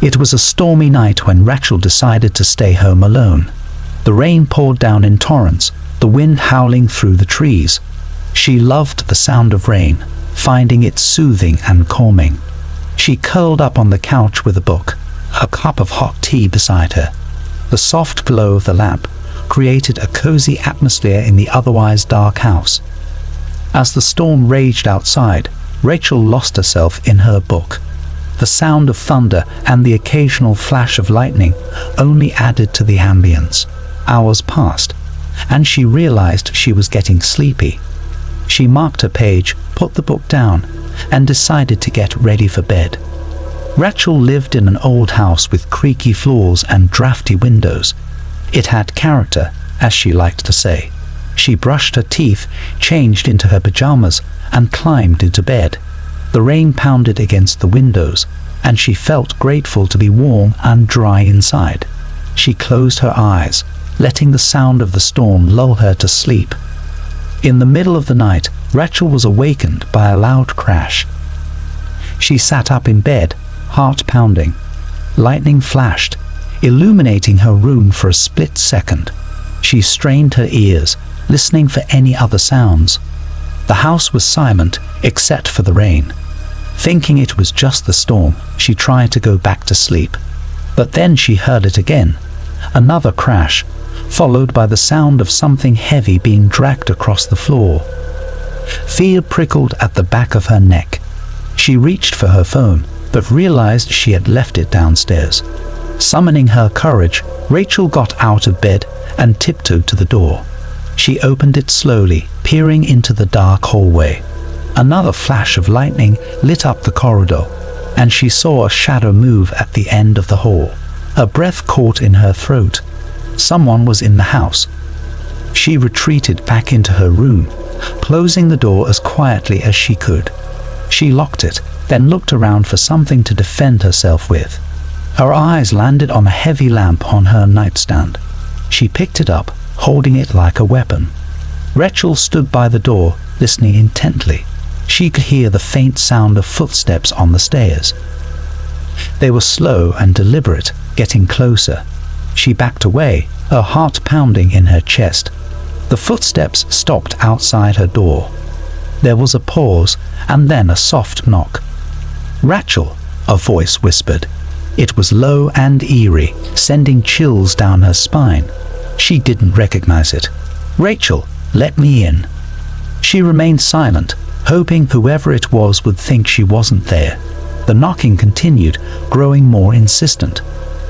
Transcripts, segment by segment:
It was a stormy night when Rachel decided to stay home alone. The rain poured down in torrents, the wind howling through the trees. She loved the sound of rain, finding it soothing and calming. She curled up on the couch with a book, a cup of hot tea beside her. The soft glow of the lamp created a cozy atmosphere in the otherwise dark house. As the storm raged outside, Rachel lost herself in her book. The sound of thunder and the occasional flash of lightning only added to the ambience. Hours passed, and she realized she was getting sleepy. She marked her page, put the book down, and decided to get ready for bed. Rachel lived in an old house with creaky floors and drafty windows. It had character, as she liked to say. She brushed her teeth, changed into her pajamas, and climbed into bed. The rain pounded against the windows, and she felt grateful to be warm and dry inside. She closed her eyes, letting the sound of the storm lull her to sleep. In the middle of the night, Rachel was awakened by a loud crash. She sat up in bed, heart pounding. Lightning flashed, illuminating her room for a split second. She strained her ears, listening for any other sounds. The house was silent, except for the rain. Thinking it was just the storm, she tried to go back to sleep. But then she heard it again. Another crash, followed by the sound of something heavy being dragged across the floor. Fear prickled at the back of her neck. She reached for her phone, but realized she had left it downstairs. Summoning her courage, Rachel got out of bed and tiptoed to the door. She opened it slowly, peering into the dark hallway. Another flash of lightning lit up the corridor, and she saw a shadow move at the end of the hall. Her breath caught in her throat. Someone was in the house. She retreated back into her room, closing the door as quietly as she could. She locked it, then looked around for something to defend herself with. Her eyes landed on a heavy lamp on her nightstand. She picked it up, holding it like a weapon. Rachel stood by the door, listening intently. She could hear the faint sound of footsteps on the stairs. They were slow and deliberate, getting closer. She backed away, her heart pounding in her chest. The footsteps stopped outside her door. There was a pause, and then a soft knock. "Rachel," a voice whispered. It was low and eerie, sending chills down her spine. She didn't recognize it. "Rachel, let me in." She remained silent, hoping whoever it was would think she wasn't there. The knocking continued, growing more insistent.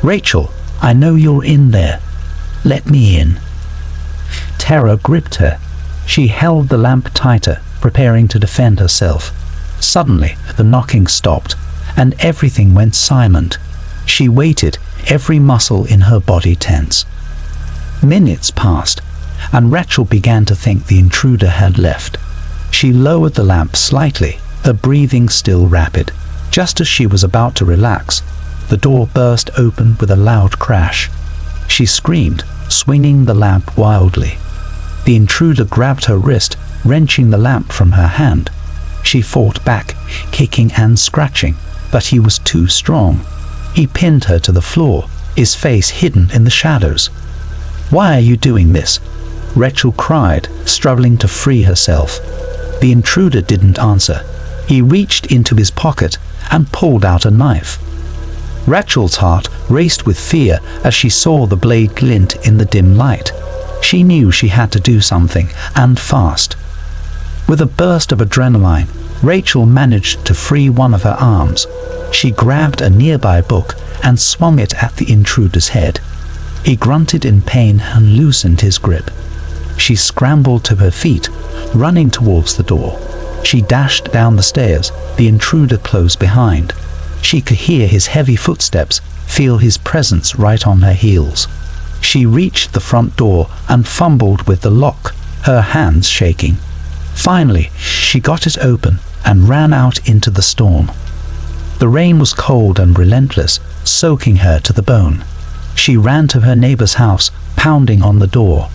"Rachel, I know you're in there. Let me in." Terror gripped her. She held the lamp tighter, preparing to defend herself. Suddenly, the knocking stopped, and everything went silent. She waited, every muscle in her body tense. Minutes passed, and Rachel began to think the intruder had left. She lowered the lamp slightly, her breathing still rapid. Just as she was about to relax, the door burst open with a loud crash. She screamed, swinging the lamp wildly. The intruder grabbed her wrist, wrenching the lamp from her hand. She fought back, kicking and scratching, but he was too strong. He pinned her to the floor, his face hidden in the shadows. "Why are you doing this?" Rachel cried, struggling to free herself. The intruder didn't answer. He reached into his pocket and pulled out a knife. Rachel's heart raced with fear as she saw the blade glint in the dim light. She knew she had to do something, and fast. With a burst of adrenaline, Rachel managed to free one of her arms. She grabbed a nearby book and swung it at the intruder's head. He grunted in pain and loosened his grip. She scrambled to her feet, running towards the door. She dashed down the stairs, the intruder close behind. She could hear his heavy footsteps, feel his presence right on her heels. She reached the front door and fumbled with the lock, her hands shaking. Finally, she got it open and ran out into the storm. The rain was cold and relentless, soaking her to the bone. She ran to her neighbor's house, pounding on the door.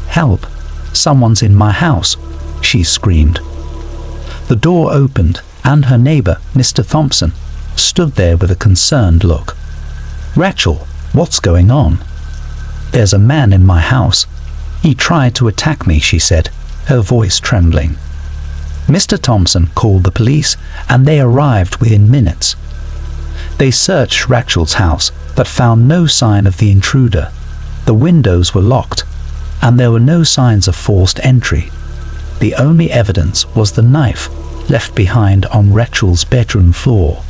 "Help! Someone's in my house!" she screamed. The door opened, and her neighbor, Mr. Thompson, stood there with a concerned look. "Rachel, what's going on?" "There's a man in my house. He tried to attack me," she said, her voice trembling. Mr. Thompson called the police, and they arrived within minutes. They searched Rachel's house, but found no sign of the intruder. The windows were locked, and there were no signs of forced entry. The only evidence was the knife left behind on Rachel's bedroom floor.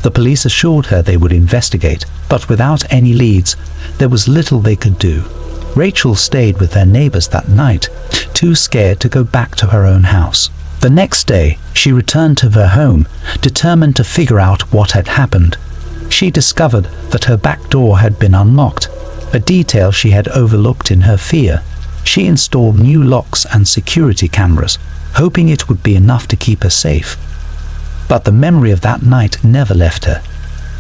The police assured her they would investigate, but without any leads, there was little they could do. Rachel stayed with her neighbors that night, too scared to go back to her own house. The next day, she returned to her home, determined to figure out what had happened. She discovered that her back door had been unlocked, a detail she had overlooked in her fear. She installed new locks and security cameras, hoping it would be enough to keep her safe. But the memory of that night never left her.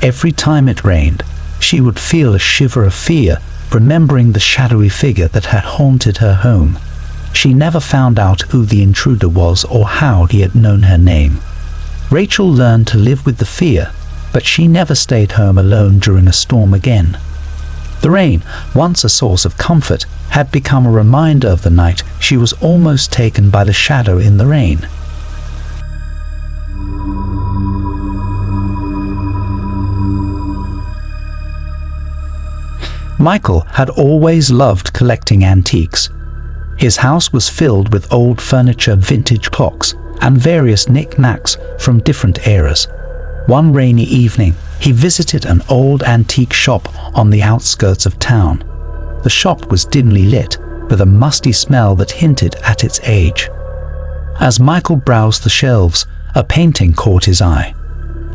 Every time it rained, she would feel a shiver of fear, remembering the shadowy figure that had haunted her home. She never found out who the intruder was or how he had known her name. Rachel learned to live with the fear, but she never stayed home alone during a storm again. The rain, once a source of comfort, had become a reminder of the night she was almost taken by the shadow in the rain. Michael had always loved collecting antiques. His house was filled with old furniture, vintage clocks, and various knick-knacks from different eras. One rainy evening, he visited an old antique shop on the outskirts of town. The shop was dimly lit, with a musty smell that hinted at its age. As Michael browsed the shelves, a painting caught his eye.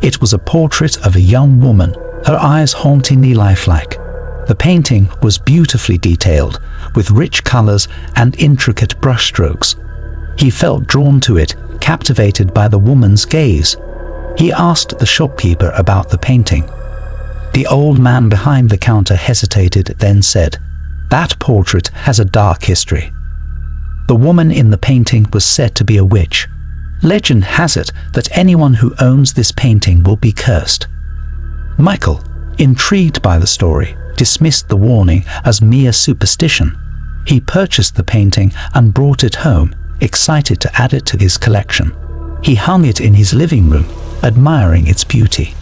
It was a portrait of a young woman, her eyes hauntingly lifelike. The painting was beautifully detailed, with rich colors and intricate brushstrokes. He felt drawn to it, captivated by the woman's gaze. He asked the shopkeeper about the painting. The old man behind the counter hesitated, then said, "That portrait has a dark history. The woman in the painting was said to be a witch. Legend has it that anyone who owns this painting will be cursed." Michael, intrigued by the story, dismissed the warning as mere superstition. He purchased the painting and brought it home, excited to add it to his collection. He hung it in his living room, admiring its beauty.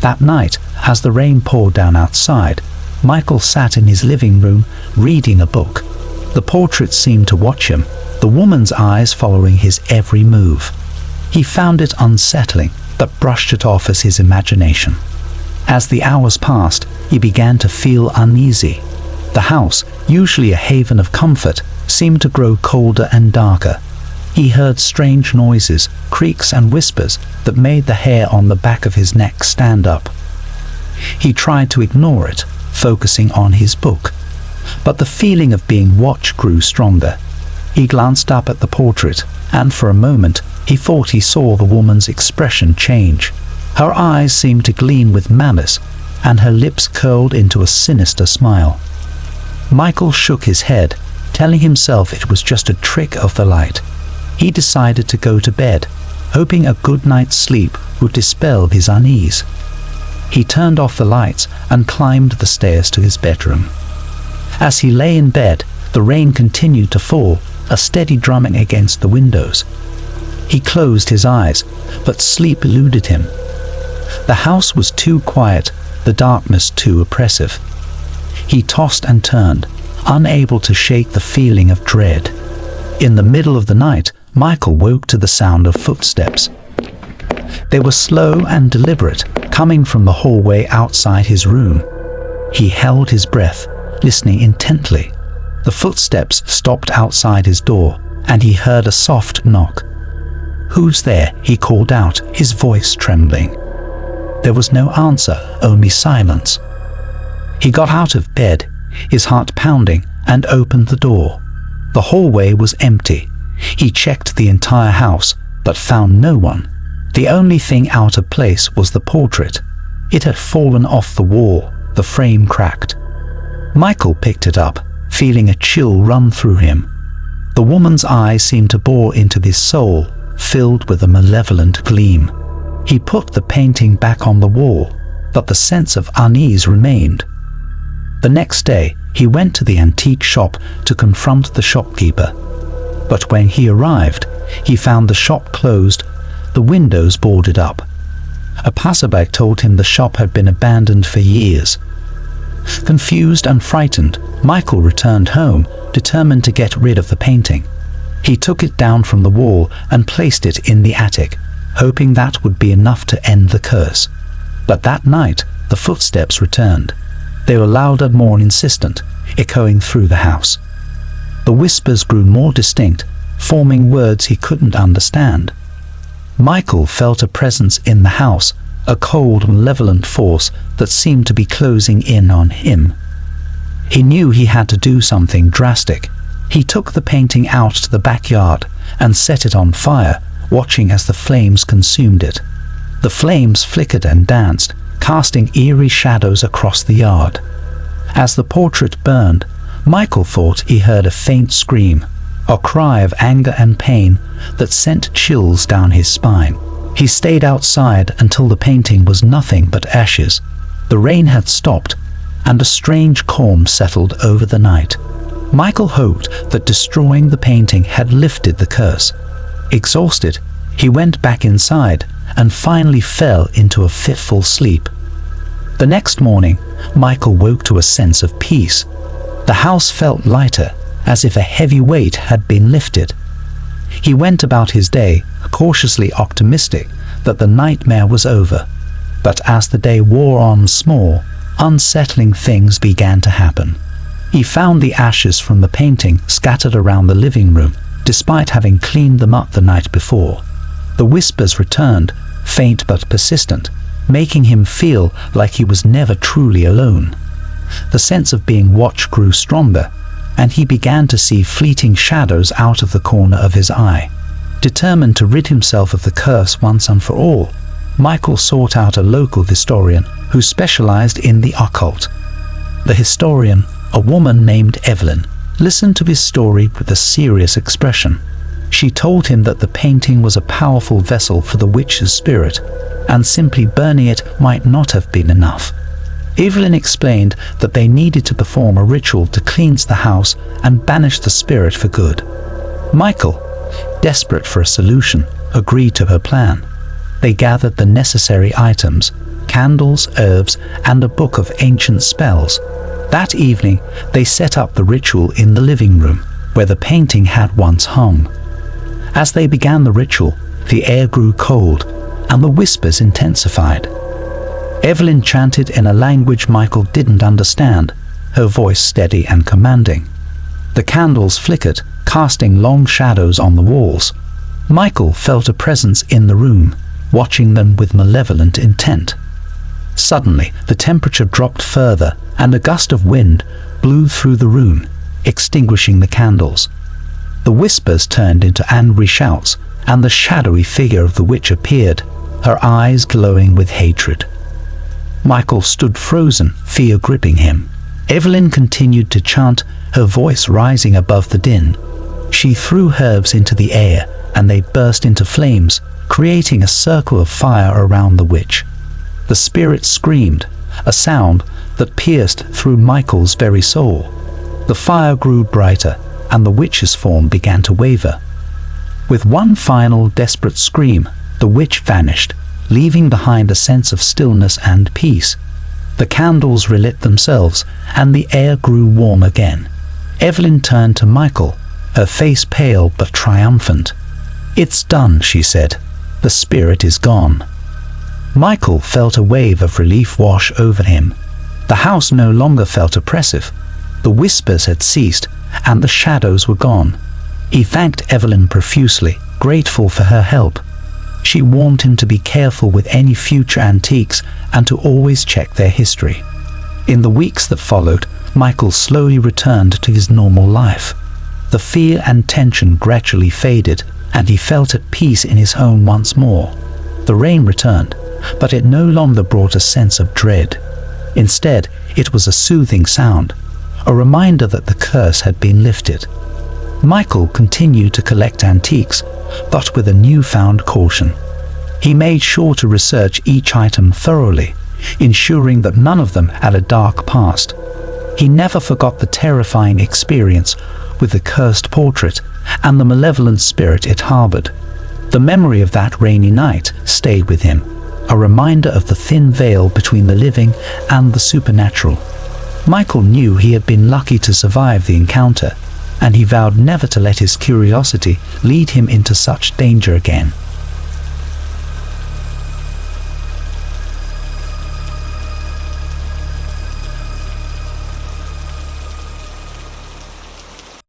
That night, as the rain poured down outside, Michael sat in his living room, reading a book. The portrait seemed to watch him, the woman's eyes following his every move. He found it unsettling, but brushed it off as his imagination. As the hours passed, he began to feel uneasy. The house, usually a haven of comfort, seemed to grow colder and darker. He heard strange noises, creaks and whispers that made the hair on the back of his neck stand up. He tried to ignore it, focusing on his book. But the feeling of being watched grew stronger. He glanced up at the portrait, and for a moment he thought he saw the woman's expression change. Her eyes seemed to gleam with malice, and her lips curled into a sinister smile. Michael shook his head, telling himself it was just a trick of the light. He decided to go to bed, hoping a good night's sleep would dispel his unease. He turned off the lights and climbed the stairs to his bedroom. As he lay in bed, the rain continued to fall, a steady drumming against the windows. He closed his eyes, but sleep eluded him. The house was too quiet, the darkness too oppressive. He tossed and turned, unable to shake the feeling of dread. In the middle of the night, Michael woke to the sound of footsteps. They were slow and deliberate, coming from the hallway outside his room. He held his breath, listening intently. The footsteps stopped outside his door, and he heard a soft knock. "Who's there?" he called out, his voice trembling. There was no answer, only silence. He got out of bed, his heart pounding, and opened the door. The hallway was empty. He checked the entire house, but found no one. The only thing out of place was the portrait. It had fallen off the wall, the frame cracked. Michael picked it up, feeling a chill run through him. The woman's eyes seemed to bore into his soul, filled with a malevolent gleam. He put the painting back on the wall, but the sense of unease remained. The next day, he went to the antique shop to confront the shopkeeper. But when he arrived, he found the shop closed, the windows boarded up. A passerby told him the shop had been abandoned for years. Confused and frightened, Michael returned home, determined to get rid of the painting. He took it down from the wall and placed it in the attic, hoping that would be enough to end the curse. But that night, the footsteps returned. They were louder, more insistent, echoing through the house. The whispers grew more distinct, forming words he couldn't understand. Michael felt a presence in the house, a cold, malevolent force that seemed to be closing in on him. He knew he had to do something drastic. He took the painting out to the backyard and set it on fire, watching as the flames consumed it. The flames flickered and danced, casting eerie shadows across the yard. As the portrait burned, Michael thought he heard a faint scream, a cry of anger and pain that sent chills down his spine. He stayed outside until the painting was nothing but ashes. The rain had stopped, and a strange calm settled over the night. Michael hoped that destroying the painting had lifted the curse. Exhausted, he went back inside and finally fell into a fitful sleep. The next morning, Michael woke to a sense of peace. The house felt lighter, as if a heavy weight had been lifted. He went about his day, cautiously optimistic that the nightmare was over. But as the day wore on, small, unsettling things began to happen. He found the ashes from the painting scattered around the living room, despite having cleaned them up the night before. The whispers returned, faint but persistent, making him feel like he was never truly alone. The sense of being watched grew stronger, and he began to see fleeting shadows out of the corner of his eye. Determined to rid himself of the curse once and for all, Michael sought out a local historian who specialized in the occult. The historian, a woman named Evelyn, listened to his story with a serious expression. She told him that the painting was a powerful vessel for the witch's spirit, and simply burning it might not have been enough. Evelyn explained that they needed to perform a ritual to cleanse the house and banish the spirit for good. Michael, desperate for a solution, agreed to her plan. They gathered the necessary items, candles, herbs, and a book of ancient spells. That evening, they set up the ritual in the living room, where the painting had once hung. As they began the ritual, the air grew cold, and the whispers intensified. Evelyn chanted in a language Michael didn't understand, her voice steady and commanding. The candles flickered, casting long shadows on the walls. Michael felt a presence in the room, watching them with malevolent intent. Suddenly, the temperature dropped further, and a gust of wind blew through the room, extinguishing the candles. The whispers turned into angry shouts, and the shadowy figure of the witch appeared, her eyes glowing with hatred. Michael stood frozen, fear gripping him. Evelyn continued to chant, her voice rising above the din. She threw herbs into the air, and they burst into flames, creating a circle of fire around the witch. The spirit screamed, a sound that pierced through Michael's very soul. The fire grew brighter, and the witch's form began to waver. With one final desperate scream, the witch vanished, leaving behind a sense of stillness and peace. The candles relit themselves, and the air grew warm again. Evelyn turned to Michael, her face pale but triumphant. "It's done," she said. "The spirit is gone." Michael felt a wave of relief wash over him. The house no longer felt oppressive. The whispers had ceased, and the shadows were gone. He thanked Evelyn profusely, grateful for her help. She warned him to be careful with any future antiques and to always check their history. In the weeks that followed, Michael slowly returned to his normal life. The fear and tension gradually faded, and he felt at peace in his home once more. The rain returned, but it no longer brought a sense of dread. Instead, it was a soothing sound, a reminder that the curse had been lifted. Michael continued to collect antiques, but with a newfound caution. He made sure to research each item thoroughly, ensuring that none of them had a dark past. He never forgot the terrifying experience with the cursed portrait and the malevolent spirit it harbored. The memory of that rainy night stayed with him, a reminder of the thin veil between the living and the supernatural. Michael knew he had been lucky to survive the encounter, and he vowed never to let his curiosity lead him into such danger again.